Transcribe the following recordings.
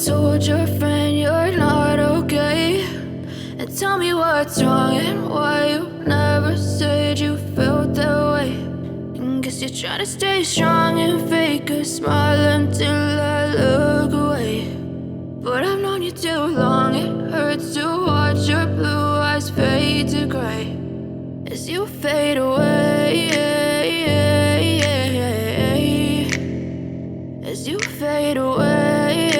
told your friend you're not okay, and tell me what's wrong and why you never said you felt that way. And guess you're trying to stay strong and fake a smile until I look away. But I've known you too long, it hurts to watch your blue eyes fade to gray as you fade away, as you fade away.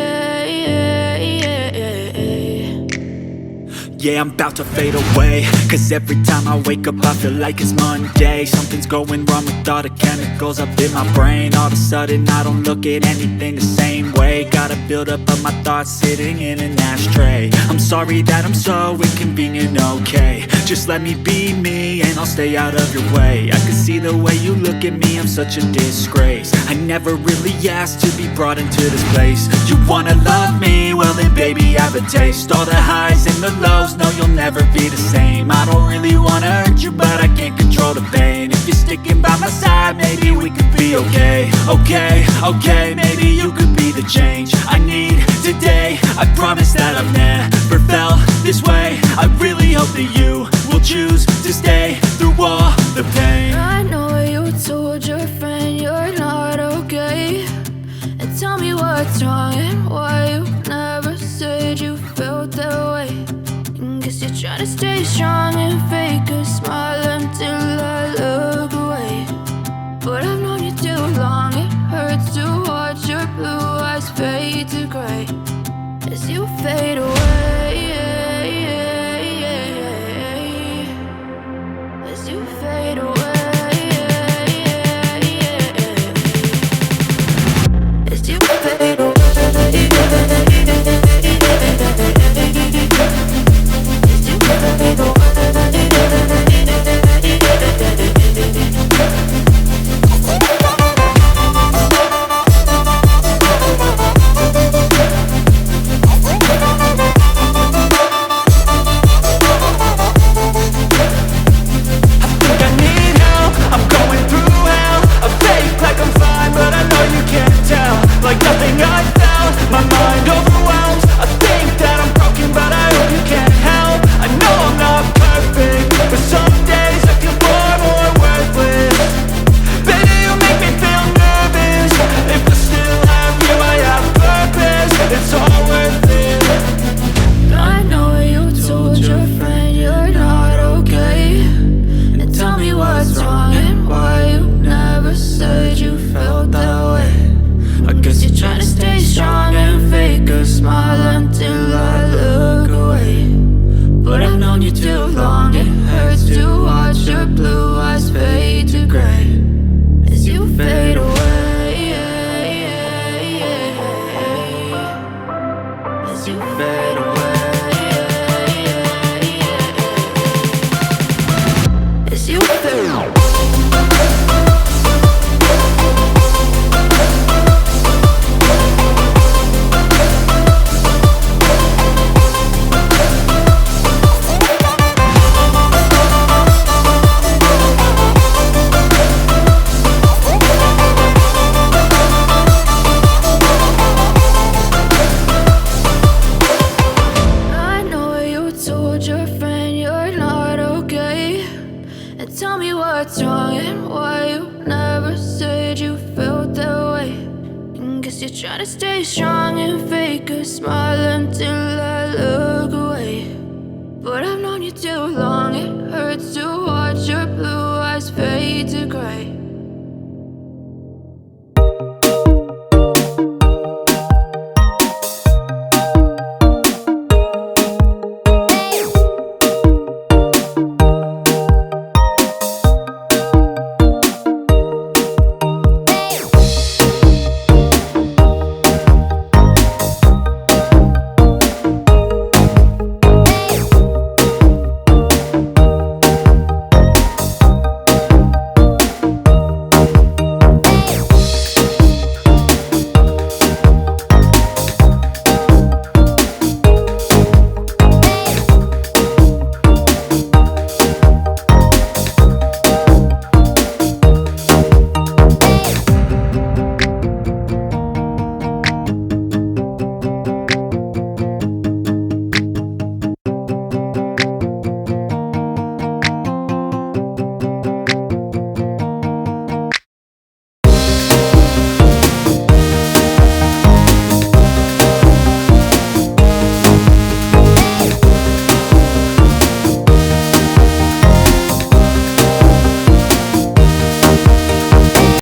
Yeah, I'm about to fade away, cause every time I wake up I feel like it's Monday. Something's going wrong with all the chemicals up in my brain. All of a sudden I don't look at anything the same way. Gotta build up of my thoughts sitting in an ashtray. I'm sorry that I'm so inconvenient, okay. Just let me be me and I'll stay out of your way. I can see the way you look at me, I'm such a disgrace. I never really asked to be brought into this place. You wanna love me? Well then baby I have a taste. All the highs and the lows, no you'll never be the same. I don't really wanna hurt you but I can't control the pain. If you're sticking by my side maybe we could be okay. Okay, maybe you could be the change I need today. I promise that I've never felt this way. I really hope that you will choose to stay through all the pain. I know you told your friend you're not okay, and tell me what's wrong and why you never said you felt that way. And guess you're trying to stay strong and fake a smile until I look away. But I've known you too long, it hurts to watch your blue eyes fade to gray as you fade away, as you fade away, as you fade away. Like nothing I felt, my mind overwhelmed. I think that I'm broken, but I hope you can't help. I know I'm not perfect, but some days I feel far more worthless. Baby, you make me feel nervous. If I still have you, I have purpose. It's all worth it. I know you told your friend you're not okay, and tell me what's wrong and why you never said you felt that way. I guess you're trying to stay strong and fake a smile until I look away. But I've known you too long, it hurts to watch your blue eyes fade to gray as you fade away, as you fade away, as you fade away. Your friend you're not okay, and tell me what's wrong and why you never said you felt that way. And guess you're trying to stay strong and fake a smile until I look away. But I've known you too long, it hurts to watch your blue eyes fade to gray